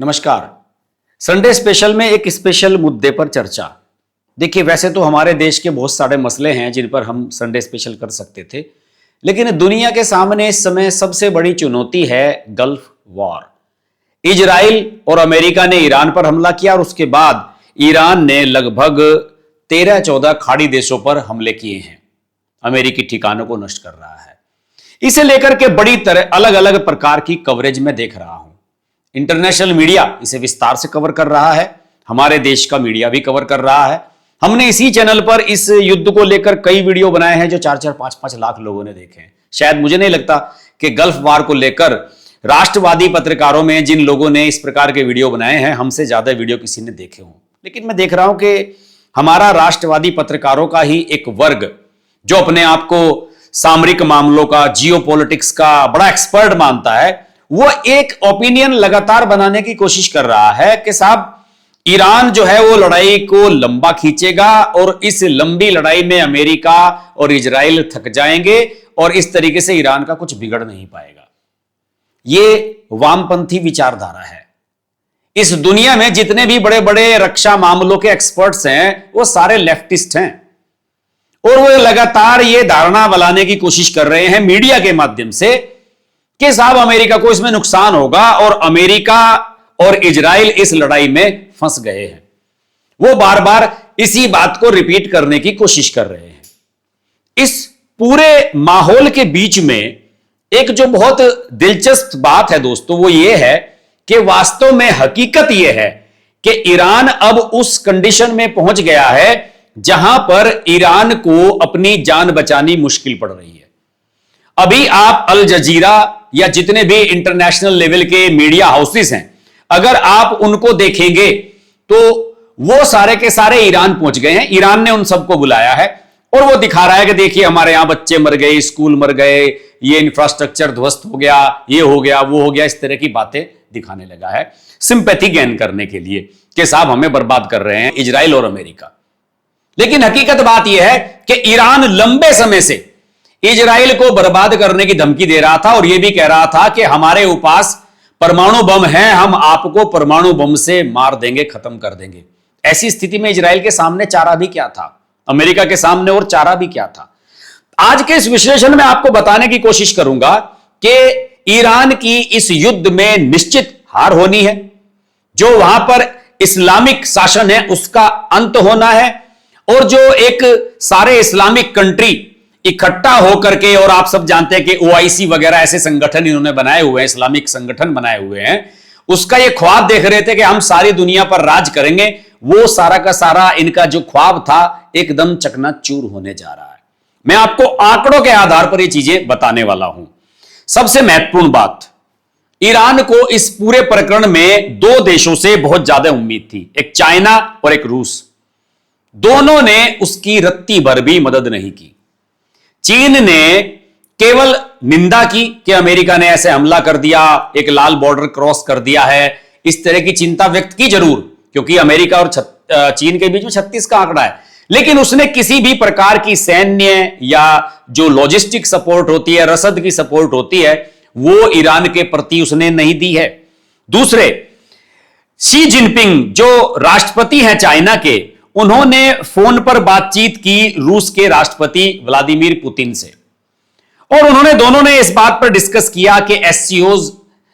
नमस्कार। Sunday special में एक स्पेशल मुद्दे पर चर्चा। देखिए, वैसे तो हमारे देश के बहुत सारे मसले हैं जिन पर हम संडे स्पेशल कर सकते थे, लेकिन दुनिया के सामने इस समय सबसे बड़ी चुनौती है गल्फ वॉर। इजराइल और अमेरिका ने ईरान पर हमला किया और उसके बाद ईरान ने लगभग 13-14 खाड़ी देशों पर हमले किए हैं, अमेरिकी ठिकानों को नष्ट कर रहा है। इसे लेकर के बड़ी तरह अलग अलग प्रकार की कवरेज में देख रहा हूं। इंटरनेशनल मीडिया इसे विस्तार से कवर कर रहा है, हमारे देश का मीडिया भी कवर कर रहा है। हमने इसी चैनल पर इस युद्ध को लेकर कई वीडियो बनाए हैं जो 4-4, 5-5 लाख लोगों ने देखे हैं। शायद मुझे नहीं लगता कि गल्फ वार को लेकर राष्ट्रवादी पत्रकारों में जिन लोगों ने इस प्रकार के वीडियो बनाए हैं, हमसे ज्यादा वीडियो किसी ने देखे हों। लेकिन मैं देख रहा हूं कि हमारा राष्ट्रवादी पत्रकारों का ही एक वर्ग जो अपने आप को सामरिक मामलों का, जियोपॉलिटिक्स का बड़ा एक्सपर्ट मानता है, वो एक ओपिनियन लगातार बनाने की कोशिश कर रहा है कि साहब ईरान जो है वो लड़ाई को लंबा खींचेगा और इस लंबी लड़ाई में अमेरिका और इजराइल थक जाएंगे और इस तरीके से ईरान का कुछ बिगड़ नहीं पाएगा। ये वामपंथी विचारधारा है। इस दुनिया में जितने भी बड़े बड़े रक्षा मामलों के एक्सपर्ट्स हैं वो सारे लेफ्टिस्ट हैं और वो लगातार ये धारणा बनाने की कोशिश कर रहे हैं मीडिया के माध्यम से कि साहब अमेरिका को इसमें नुकसान होगा और अमेरिका और इजराइल इस लड़ाई में फंस गए हैं। वो बार बार इसी बात को रिपीट करने की कोशिश कर रहे हैं। इस पूरे माहौल के बीच में एक जो बहुत दिलचस्प बात है दोस्तों, वो ये है कि वास्तव में हकीकत यह है कि ईरान अब उस कंडीशन में पहुंच गया है जहां पर ईरान को अपनी जान बचानी मुश्किल पड़ रही है। अभी आप अल जजीरा या जितने भी इंटरनेशनल लेवल के मीडिया हाउसेस हैं, अगर आप उनको देखेंगे तो वो सारे के सारे ईरान पहुंच गए हैं। ईरान ने उन सबको बुलाया है और वो दिखा रहा है कि देखिए हमारे यहां बच्चे मर गए, स्कूल मर गए, ये इंफ्रास्ट्रक्चर ध्वस्त हो गया, ये हो गया, वो हो गया, इस तरह की बातें दिखाने लगा है सिंपैथी गेन करने के लिए कि साहब हमें बर्बाद कर रहे हैं इजराइल और अमेरिका। लेकिन हकीकत बात यह है कि ईरान लंबे समय से इजराइल को बर्बाद करने की धमकी दे रहा था और यह भी कह रहा था कि हमारे पास परमाणु बम है, हम आपको परमाणु बम से मार देंगे, खत्म कर देंगे। ऐसी स्थिति में इजराइल के सामने चारा भी क्या था, अमेरिका के सामने और चारा भी क्या था। आज के इस विश्लेषण में आपको बताने की कोशिश करूंगा कि ईरान की इस युद्ध में निश्चित हार होनी है, जो वहां पर इस्लामिक शासन है उसका अंत होना है और जो एक सारे इस्लामिक कंट्री इकट्ठा होकर के, और आप सब जानते हैं कि ओआईसी वगैरह ऐसे संगठन इन्होंने बनाए हुए हैं, इस्लामिक संगठन बनाए हुए हैं, उसका ये ख्वाब देख रहे थे कि हम सारी दुनिया पर राज करेंगे। वो सारा का सारा इनका जो ख्वाब था एकदम चकनाचूर होने जा रहा है। मैं आपको आंकड़ों के आधार पर ये चीजें बताने वाला हूं। सबसे महत्वपूर्ण बात, ईरान को इस पूरे प्रकरण में दो देशों से बहुत ज्यादा उम्मीद थी, एक चाइना और एक रूस। दोनों ने उसकी रत्ती भर भी मदद नहीं की। चीन ने केवल निंदा की कि अमेरिका ने ऐसे हमला कर दिया, एक लाल बॉर्डर क्रॉस कर दिया है, इस तरह की चिंता व्यक्त की जरूर, क्योंकि अमेरिका और चीन के बीच में 36 का आंकड़ा है, लेकिन उसने किसी भी प्रकार की सैन्य या जो लॉजिस्टिक सपोर्ट होती है, रसद की सपोर्ट होती है, वो ईरान के प्रति उसने नहीं दी है। दूसरे, शी जिनपिंग जो राष्ट्रपति हैं चाइना के, उन्होंने फोन पर बातचीत की रूस के राष्ट्रपति व्लादिमीर पुतिन से और उन्होंने दोनों ने इस बात पर डिस्कस किया कि एससीओज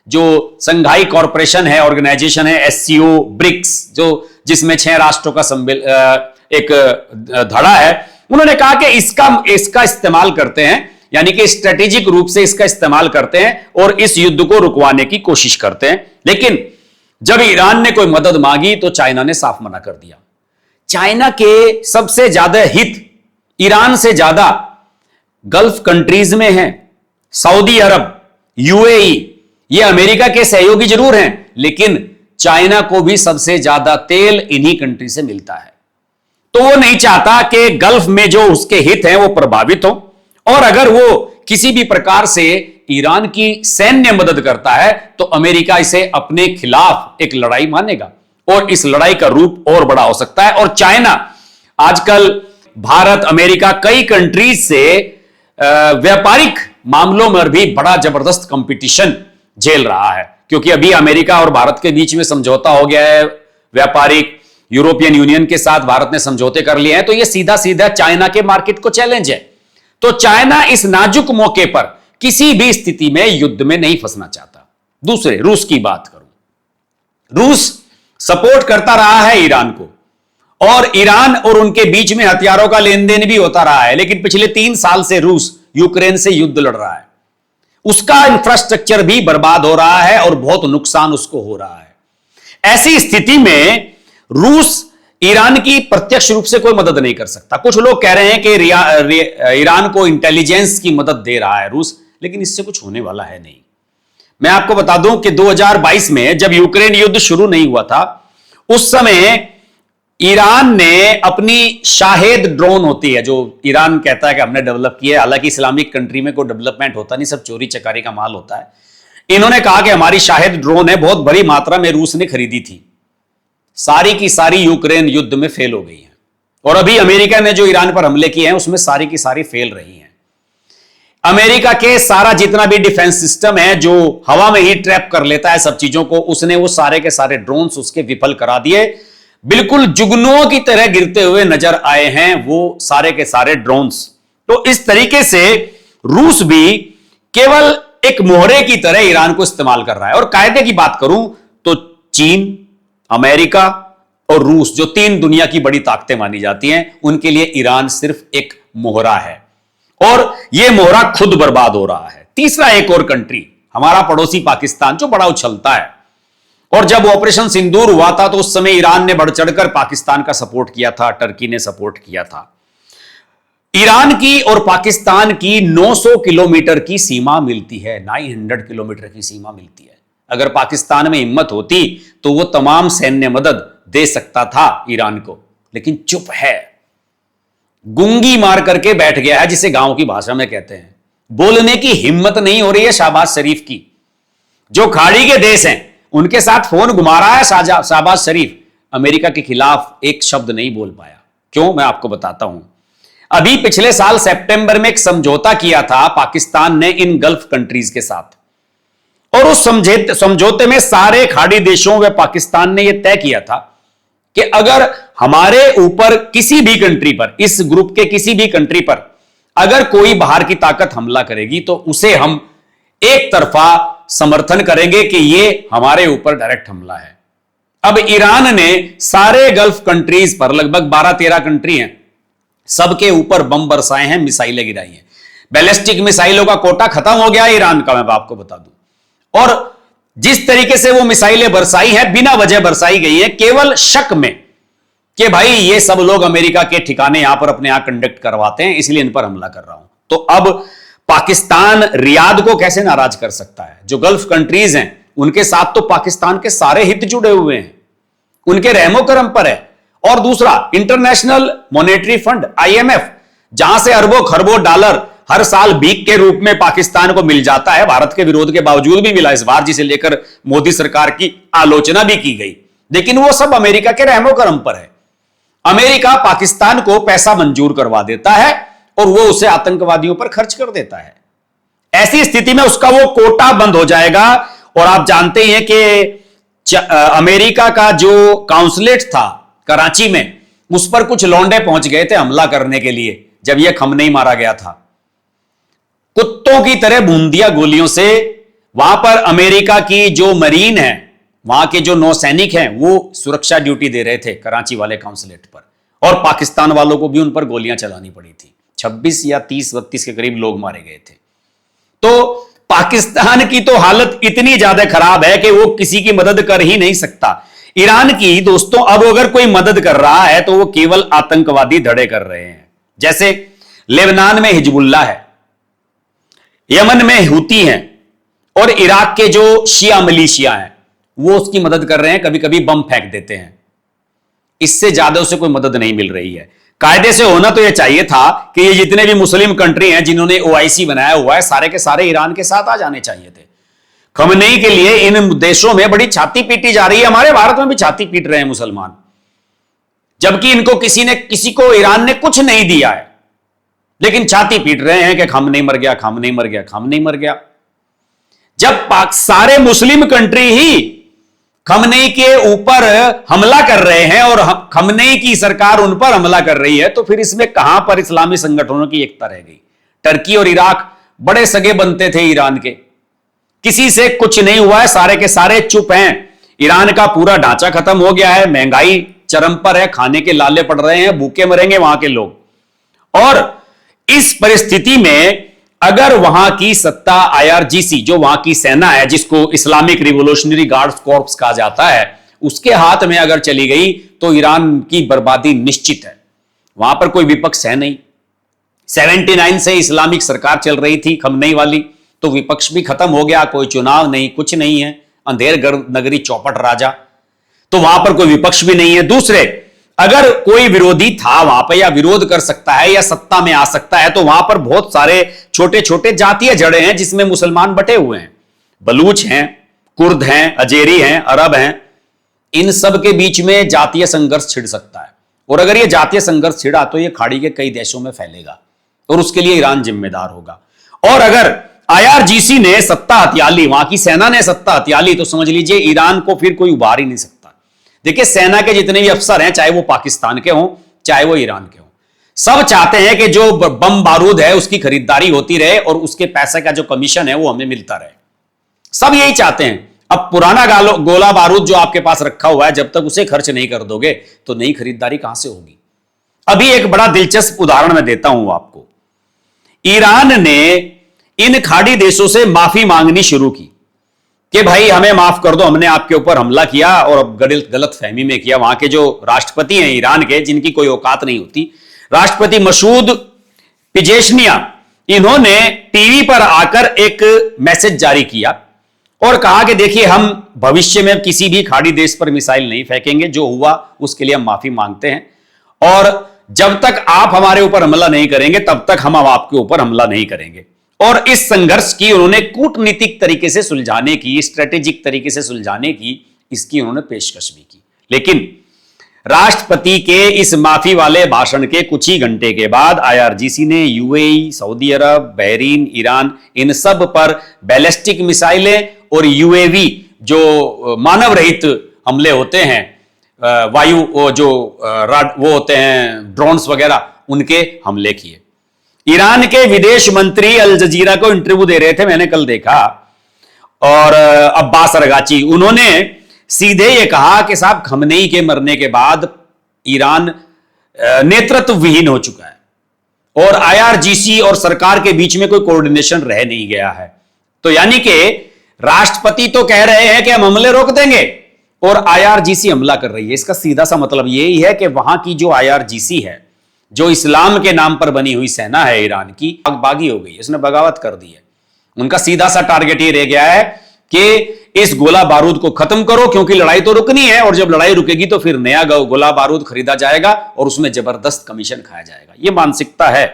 जो संघाई कॉरपोरेशन है, ऑर्गेनाइजेशन है, एससीओ ब्रिक्स, जो जिसमें 6 राष्ट्रों का एक धड़ा है, उन्होंने कहा कि इसका इस्तेमाल करते हैं, यानी कि स्ट्रेटेजिक रूप से इसका इस्तेमाल करते हैं और इस युद्ध को रुकवाने की कोशिश करते हैं। लेकिन जब ईरान ने कोई मदद मांगी तो चाइना ने साफ मना कर दिया। चाइना के सबसे ज्यादा हित ईरान से ज्यादा गल्फ कंट्रीज में हैं। सऊदी अरब, यूएई, ये अमेरिका के सहयोगी जरूर हैं, लेकिन चाइना को भी सबसे ज्यादा तेल इन्हीं कंट्री से मिलता है। तो वो नहीं चाहता कि गल्फ में जो उसके हित हैं वो प्रभावित हो, और अगर वो किसी भी प्रकार से ईरान की सैन्य मदद करता है तो अमेरिका इसे अपने खिलाफ एक लड़ाई मानेगा और इस लड़ाई का रूप और बड़ा हो सकता है। और चाइना आजकल भारत, अमेरिका, कई कंट्रीज से व्यापारिक मामलों में भी बड़ा जबरदस्त कंपटीशन झेल रहा है, क्योंकि अभी अमेरिका और भारत के बीच में समझौता हो गया है व्यापारिक, यूरोपियन यूनियन के साथ भारत ने समझौते कर लिए हैं, तो यह सीधा सीधा चाइना के मार्केट को चैलेंज है। तो चाइना इस नाजुक मौके पर किसी भी स्थिति में युद्ध में नहीं फंसना चाहता। दूसरे, रूस की बात करूं, रूस सपोर्ट करता रहा है ईरान को, और ईरान और उनके बीच में हथियारों का लेन देन भी होता रहा है, लेकिन पिछले 3 साल से रूस यूक्रेन से युद्ध लड़ रहा है। उसका इंफ्रास्ट्रक्चर भी बर्बाद हो रहा है और बहुत नुकसान उसको हो रहा है। ऐसी स्थिति में रूस ईरान की प्रत्यक्ष रूप से कोई मदद नहीं कर सकता। कुछ लोग कह रहे हैं कि ईरान को इंटेलिजेंस की मदद दे रहा है रूस, लेकिन इससे कुछ होने वाला है नहीं। मैं आपको बता दूं कि 2022 में जब यूक्रेन युद्ध शुरू नहीं हुआ था, उस समय ईरान ने अपनी शाहेद ड्रोन होती है, जो ईरान कहता है कि हमने डेवलप किया है, हालांकि इस्लामिक कंट्री में कोई डेवलपमेंट होता नहीं, सब चोरी चकारी का माल होता है। इन्होंने कहा कि हमारी शाहेद ड्रोन है, बहुत बड़ी मात्रा में रूस ने खरीदी थी, सारी की सारी यूक्रेन युद्ध में फेल हो गई है। और अभी अमेरिका ने जो ईरान पर हमले किए हैं उसमें सारी की सारी फेल रही हैं। अमेरिका के सारा जितना भी डिफेंस सिस्टम है जो हवा में ही ट्रैप कर लेता है सब चीजों को, उसने वो सारे के सारे ड्रोन्स उसके विफल करा दिए। बिल्कुल जुगनुओं की तरह गिरते हुए नजर आए हैं वो सारे के सारे ड्रोन्स। तो इस तरीके से रूस भी केवल एक मोहरे की तरह ईरान को इस्तेमाल कर रहा है। और कायदे की बात करूं तो चीन, अमेरिका और रूस, जो 3 दुनिया की बड़ी ताकतें मानी जाती हैं, उनके लिए ईरान सिर्फ एक मोहरा है, और यह मोहरा खुद बर्बाद हो रहा है। तीसरा एक और कंट्री, हमारा पड़ोसी पाकिस्तान, जो बड़ा उछलता है, और जब ऑपरेशन सिंदूर हुआ था तो उस समय ईरान ने बढ़ चढ़कर पाकिस्तान का सपोर्ट किया था, टर्की ने सपोर्ट किया था। ईरान की और पाकिस्तान की 900 किलोमीटर की सीमा मिलती है, 900 किलोमीटर की सीमा मिलती है। अगर पाकिस्तान में हिम्मत होती तो वो तमाम सैन्य मदद दे सकता था ईरान को, लेकिन चुप है, गूंगी मार करके बैठ गया है, जिसे गांव की भाषा में कहते हैं। बोलने की हिम्मत नहीं हो रही है शहबाज शरीफ की। जो खाड़ी के देश हैं उनके साथ फोन घुमा रहा है शहबाज शरीफ, अमेरिका के खिलाफ एक शब्द नहीं बोल पाया। क्यों, मैं आपको बताता हूं। अभी पिछले साल सितंबर में एक समझौता किया था पाकिस्तान ने इन गल्फ कंट्रीज के साथ, और उस समझौते में सारे खाड़ी देशों व पाकिस्तान ने यह तय किया था कि अगर हमारे ऊपर किसी भी कंट्री पर, इस ग्रुप के किसी भी कंट्री पर अगर कोई बाहर की ताकत हमला करेगी तो उसे हम एक तरफा समर्थन करेंगे कि यह हमारे ऊपर डायरेक्ट हमला है। अब ईरान ने सारे गल्फ कंट्रीज पर, लगभग 12-13 कंट्री हैं, सबके ऊपर बम बरसाए हैं, मिसाइलें गिराई हैं। बैलिस्टिक मिसाइलों का कोटा खत्म हो गया ईरान का, मैं आपको बता दूं। और जिस तरीके से वो मिसाइलें बरसाई हैं, बिना वजह बरसाई गई है, केवल शक में कि भाई ये सब लोग अमेरिका के ठिकाने यहां पर अपने यहां कंडक्ट करवाते हैं, इसलिए इन पर हमला कर रहा हूं। तो अब पाकिस्तान रियाद को कैसे नाराज कर सकता है? जो गल्फ कंट्रीज हैं उनके साथ तो पाकिस्तान के सारे हित जुड़े हुए हैं, उनके रहमो करम पर है। और दूसरा, इंटरनेशनल मॉनेटरी फंड IMF, जहां से अरबों खरबों डॉलर हर साल भीख के रूप में पाकिस्तान को मिल जाता है, भारत के विरोध के बावजूद भी मिला इस बार, जिसे लेकर मोदी सरकार की आलोचना भी की गई, लेकिन वो सब अमेरिका के रहमो करम पर है। अमेरिका पाकिस्तान को पैसा मंजूर करवा देता है और वो उसे आतंकवादियों पर खर्च कर देता है। ऐसी स्थिति में उसका वो कोटा बंद हो जाएगा। और आप जानते हैं कि अमेरिका का जो काउंसलेट था कराची में, उस पर कुछ लौंडे पहुंच गए थे हमला करने के लिए, जब यह खमनेई मारा गया था। कुत्तों की तरह बूंदिया गोलियों से वहां पर अमेरिका की जो मरीन है, वहां के जो नौसैनिक हैं, वो सुरक्षा ड्यूटी दे रहे थे कराची वाले काउंसलेट पर, और पाकिस्तान वालों को भी उन पर गोलियां चलानी पड़ी थी। 26 या 30-32 के करीब लोग मारे गए थे। तो पाकिस्तान की तो हालत इतनी ज्यादा खराब है कि वो किसी की मदद कर ही नहीं सकता। ईरान की, दोस्तों, अब अगर कोई मदद कर रहा है तो वो केवल आतंकवादी धड़े कर रहे हैं। जैसे लेबनान में हिजबुल्लाह है, यमन में हुती हैं, और इराक के जो शिया मिलिशिया हैं वो उसकी मदद कर रहे हैं, कभी कभी बम फेंक देते हैं। इससे ज्यादा उसे कोई मदद नहीं मिल रही है। कायदे से होना तो यह चाहिए था कि ये जितने भी मुस्लिम कंट्री हैं जिन्होंने OIC बनाया हुआ है, सारे के सारे ईरान के साथ आ जाने चाहिए थे। खमनेई के लिए इन देशों में बड़ी छाती पीटी जा रही है, हमारे भारत में भी छाती पीट रहे हैं मुसलमान, जबकि इनको किसी को ईरान ने कुछ नहीं दिया है, लेकिन छाती पीट रहे हैं कि खमनेई मर गया, खमनेई मर गया, खमनेई मर गया। जब पाक सारे मुस्लिम कंट्री ही खमनेई के ऊपर हमला कर रहे हैं और खमनेई की सरकार उन पर हमला कर रही है, तो फिर इसमें कहां पर इस्लामी संगठनों की एकता रह गई? टर्की और इराक बड़े सगे बनते थे ईरान के, किसी से कुछ नहीं हुआ है, सारे के सारे चुप हैं। ईरान का पूरा ढांचा खत्म हो गया है, महंगाई चरम पर है, खाने के लाले पड़ रहे हैं, भूखे मरेंगे वहां के लोग। और इस परिस्थिति में अगर वहां की सत्ता आईआरजीसी, जो वहां की सेना है जिसको इस्लामिक रिवोल्यूशनरी गार्ड्स कॉर्प्स कहा जाता है, उसके हाथ में अगर चली गई तो ईरान की बर्बादी निश्चित है। वहां पर कोई विपक्ष है नहीं। 79 से इस्लामिक सरकार चल रही थी खमनेई वाली, तो विपक्ष भी खत्म हो गया, कोई चुनाव नहीं, कुछ नहीं है, अंधेर नगरी चौपट राजा, तो वहां पर कोई विपक्ष भी नहीं है। दूसरे, अगर कोई विरोधी था वहां पर या विरोध कर सकता है या सत्ता में आ सकता है, तो वहां पर बहुत सारे छोटे छोटे जातीय जड़े हैं जिसमें मुसलमान बटे हुए हैं, बलूच हैं, कुर्द हैं, अजेरी हैं, अरब हैं। इन सब के बीच में जातीय संघर्ष छिड़ सकता है, और अगर यह जातीय संघर्ष छिड़ा तो यह खाड़ी के कई देशों में फैलेगा, और उसके लिए ईरान जिम्मेदार होगा। और अगर आईआरजीसी ने सत्ता हथिया ली, वहां की सेना ने सत्ता हथिया ली, तो समझ लीजिए ईरान को फिर कोई उबार ही नहीं सकता। देखिए, सेना के जितने भी अफसर हैं, चाहे वो पाकिस्तान के हों चाहे वो ईरान के हों, सब चाहते हैं कि जो बम बारूद है उसकी खरीदारी होती रहे और उसके पैसे का जो कमीशन है वो हमें मिलता रहे। सब यही चाहते हैं। अब पुराना गोला बारूद जो आपके पास रखा हुआ है, जब तक उसे खर्च नहीं कर दोगे तो नई खरीदारी कहां से होगी? अभी एक बड़ा दिलचस्प उदाहरण मैं देता हूं आपको। ईरान ने इन खाड़ी देशों से माफी मांगनी शुरू की कि भाई हमें माफ कर दो, हमने आपके ऊपर हमला किया और अब गलत फहमी में किया। वहां के जो राष्ट्रपति हैं ईरान के, जिनकी कोई औकात नहीं होती, राष्ट्रपति मसूद पिजेशनिया, इन्होंने टीवी पर आकर एक मैसेज जारी किया और कहा कि देखिए, हम भविष्य में किसी भी खाड़ी देश पर मिसाइल नहीं फेंकेंगे, जो हुआ उसके लिए हम माफी मांगते हैं, और जब तक आप हमारे ऊपर हमला नहीं करेंगे तब तक हम आपके ऊपर हमला नहीं करेंगे। और इस संघर्ष की उन्होंने कूटनीतिक तरीके से सुलझाने की, स्ट्रेटेजिक तरीके से सुलझाने की, इसकी उन्होंने पेशकश भी की। लेकिन राष्ट्रपति के इस माफी वाले भाषण के कुछ ही घंटे के बाद आईआरजीसी ने यूएई, सऊदी अरब, बहरीन, ईरान, इन सब पर बैलिस्टिक मिसाइलें और यूएवी, जो मानव रहित हमले होते हैं, वायु वो होते हैं ड्रोन्स वगैरह, उनके हमले किए। ईरान के विदेश मंत्री अल जजीरा को इंटरव्यू दे रहे थे, मैंने कल देखा, और अब्बास अरगाची, उन्होंने सीधे ये कहा कि साहब, खमनेई के मरने के बाद ईरान नेतृत्व विहीन हो चुका है और आईआरजीसी और सरकार के बीच में कोई कोऑर्डिनेशन रह नहीं गया है। तो यानी कि राष्ट्रपति तो कह रहे हैं कि हम हमले रोक देंगे और आईआरजीसी हमला कर रही है। इसका सीधा सा मतलब यही है कि वहां की जो आईआरजीसी है, जो इस्लाम के नाम पर बनी हुई सेना है ईरान की, बागी हो गई, इसने बगावत कर दी है। उनका सीधा सा टारगेट ये रह गया है कि इस गोला बारूद को खत्म करो, क्योंकि लड़ाई तो रुकनी है, और जब लड़ाई रुकेगी तो फिर नया गोला बारूद खरीदा जाएगा और उसमें जबरदस्त कमीशन खाया जाएगा। यह मानसिकता है,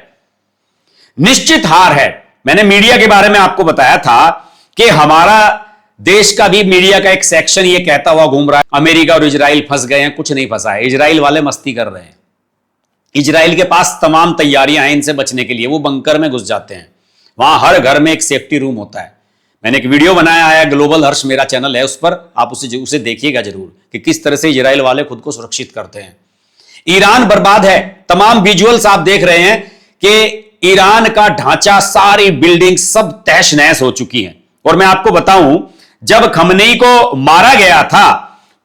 निश्चित हार है। मैंने मीडिया के बारे में आपको बताया था कि हमारा देश का भी मीडिया का एक सेक्शन ये कहता हुआ घूम रहा है अमेरिका और इजराइल फंस गए हैं। कुछ नहीं फंसा है, इजराइल वाले मस्ती कर रहे हैं। इजराइल के पास तमाम तैयारियां हैं इनसे बचने के लिए, वो बंकर में घुस जाते हैं। वहां हर घर में एक सेफ्टी रूम होता है। मैंने एक वीडियो बनाया है, ग्लोबल हर्ष मेरा चैनल है, उस पर आप उसे देखिएगा जरूर कि किस तरह से इजराइल वाले खुद को सुरक्षित करते हैं। ईरान बर्बाद है। तमाम विजुअल्स आप देख रहे हैं कि ईरान का ढांचा, सारी बिल्डिंग सब तहस नहस हो चुकी हैं। और मैं आपको बताऊं, जब खमनेई को मारा गया था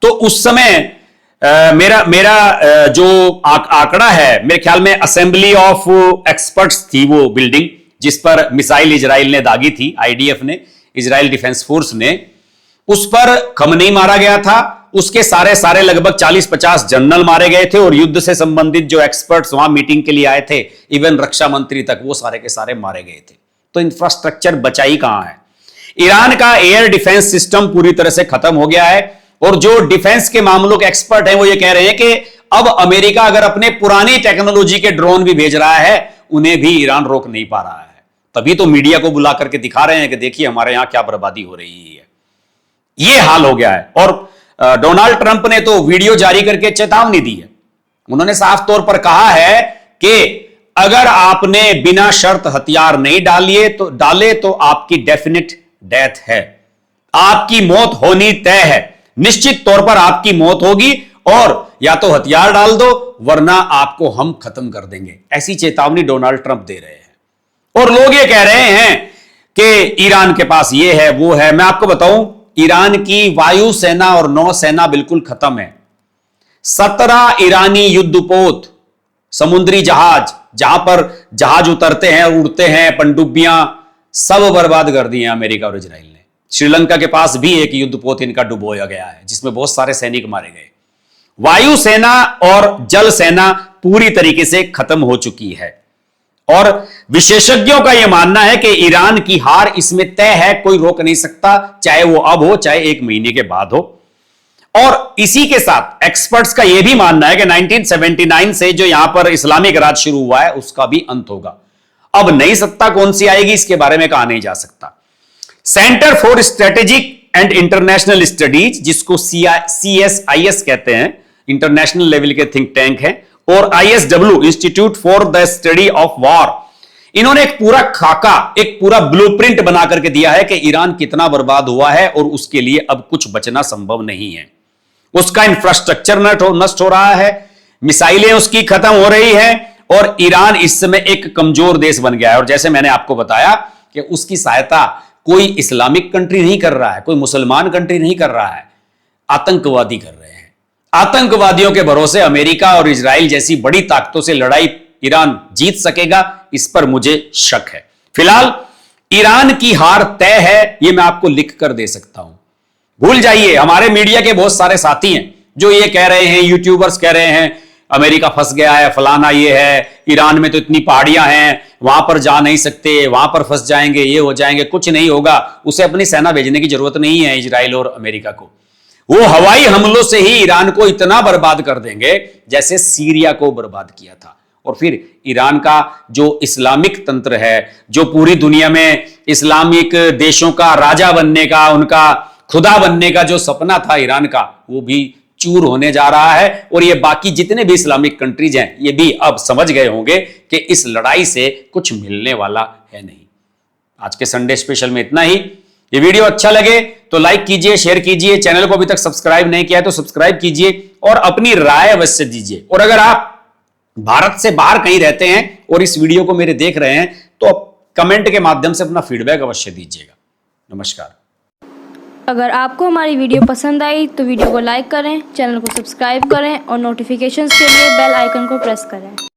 तो उस समय मेरा जो आंकड़ा है, मेरे ख्याल में असेंबली ऑफ एक्सपर्ट्स थी वो बिल्डिंग, जिस पर मिसाइल इजराइल ने दागी थी, आईडीएफ ने, इजराइल डिफेंस फोर्स ने, उस पर खमनेई मारा गया था। उसके सारे लगभग 40-50 जनरल मारे गए थे, और युद्ध से संबंधित जो एक्सपर्ट्स वहां मीटिंग के लिए आए थे, इवन रक्षा मंत्री तक, वो सारे के सारे मारे गए थे। तो इंफ्रास्ट्रक्चर बचा ही कहां है। ईरान का एयर डिफेंस सिस्टम पूरी तरह से खत्म हो गया है, और जो डिफेंस के मामलों के एक्सपर्ट हैं वो ये कह रहे हैं कि अब अमेरिका अगर अपने पुरानी टेक्नोलॉजी के ड्रोन भी भेज रहा है, उन्हें भी ईरान रोक नहीं पा रहा है। तभी तो मीडिया को बुला करके दिखा रहे हैं कि देखिए हमारे यहां क्या बर्बादी हो रही है। यह हाल हो गया है। और डोनाल्ड ट्रंप ने तो वीडियो जारी करके चेतावनी दी है। उन्होंने साफ तौर पर कहा है कि अगर आपने बिना शर्त हथियार नहीं डाले तो आपकी डेफिनेट डेथ है। आपकी मौत होनी तय है, निश्चित तौर पर आपकी मौत होगी, और या तो हथियार डाल दो वरना आपको हम खत्म कर देंगे। ऐसी चेतावनी डोनाल्ड ट्रंप दे रहे हैं। और लोग ये कह रहे हैं कि ईरान के पास ये है वो है। मैं आपको बताऊं, ईरान की वायुसेना और नौसेना बिल्कुल खत्म है। 17 ईरानी युद्धपोत, समुद्री जहाज, जहां पर जहाज उतरते हैं, उड़ते हैं, पनडुब्बियां, सब बर्बाद कर दिए अमेरिका और इजराइल ने। श्रीलंका के पास भी एक युद्धपोत इनका डुबोया गया है, जिसमें बहुत सारे सैनिक मारे गए। वायुसेना और जल सेना पूरी तरीके से खत्म हो चुकी है, और विशेषज्ञों का यह मानना है कि ईरान की हार इसमें तय है, कोई रोक नहीं सकता, चाहे वो अब हो चाहे 1 महीने के बाद हो। और इसी के साथ एक्सपर्ट्स का यह भी मानना है कि 1979 से जो यहां पर इस्लामिक राज शुरू हुआ है उसका भी अंत होगा। अब नई सत्ता कौन सी आएगी इसके बारे में कहा नहीं जा सकता। Centre for strategic and international studies, जिसको CSIS कहते हैं, इंटरनेशनल लेवल के थिंक टैंक है, और ISW, institute for the study of war, इन्होंने एक पूरा खाका, एक पूरा ब्लूप्रिंट बना करके दिया है कि ईरान कितना बर्बाद हुआ है और उसके लिए अब कुछ बचना संभव नहीं है। उसका इंफ्रास्ट्रक्चर नष्ट हो रहा है, मिसाइलें उसकी खत्म हो रही है, और ईरान इस समय एक कमजोर देश बन गया है। और जैसे मैंने आपको बताया कि उसकी सहायता कोई इस्लामिक कंट्री नहीं कर रहा है, कोई मुसलमान कंट्री नहीं कर रहा है, आतंकवादी कर रहे हैं। आतंकवादियों के भरोसे अमेरिका और इजराइल जैसी बड़ी ताकतों से लड़ाई ईरान जीत सकेगा, इस पर मुझे शक है। फिलहाल ईरान की हार तय है, यह मैं आपको लिख कर दे सकता हूं। भूल जाइए, हमारे मीडिया के बहुत सारे साथी हैं जो ये कह रहे हैं, यूट्यूबर्स कह रहे हैं अमेरिका फंस गया है, फलाना ये है, ईरान में तो इतनी पहाड़ियां हैं, वहां पर जा नहीं सकते, वहां पर फंस जाएंगे, ये हो जाएंगे। कुछ नहीं होगा, उसे अपनी सेना भेजने की जरूरत नहीं है इजराइल और अमेरिका को। वो हवाई हमलों से ही ईरान को इतना बर्बाद कर देंगे जैसे सीरिया को बर्बाद किया था। और फिर ईरान का जो इस्लामिक तंत्र है, जो पूरी दुनिया में इस्लामिक देशों का राजा बनने का, उनका खुदा बनने का जो सपना था ईरान का, वो भी चूर होने जा रहा है। और ये बाकी जितने भी इस्लामिक कंट्रीज हैं, ये भी अब समझ गए होंगे कि इस लड़ाई से कुछ मिलने वाला है नहीं। आज के संडे स्पेशल में इतना ही। ये वीडियो अच्छा लगे तो लाइक कीजिए, शेयर कीजिए, चैनल को अभी तक सब्सक्राइब नहीं किया है तो सब्सक्राइब कीजिए, और अपनी राय अवश्य दीजिए। और अगर आप भारत से बाहर कहीं रहते हैं और इस वीडियो को मेरे देख रहे हैं तो कमेंट के माध्यम से अपना फीडबैक अवश्य दीजिएगा। नमस्कार। अगर आपको हमारी वीडियो पसंद आई तो वीडियो को लाइक करें, चैनल को सब्सक्राइब करें और नोटिफिकेशंस के लिए बेल आइकन को प्रेस करें।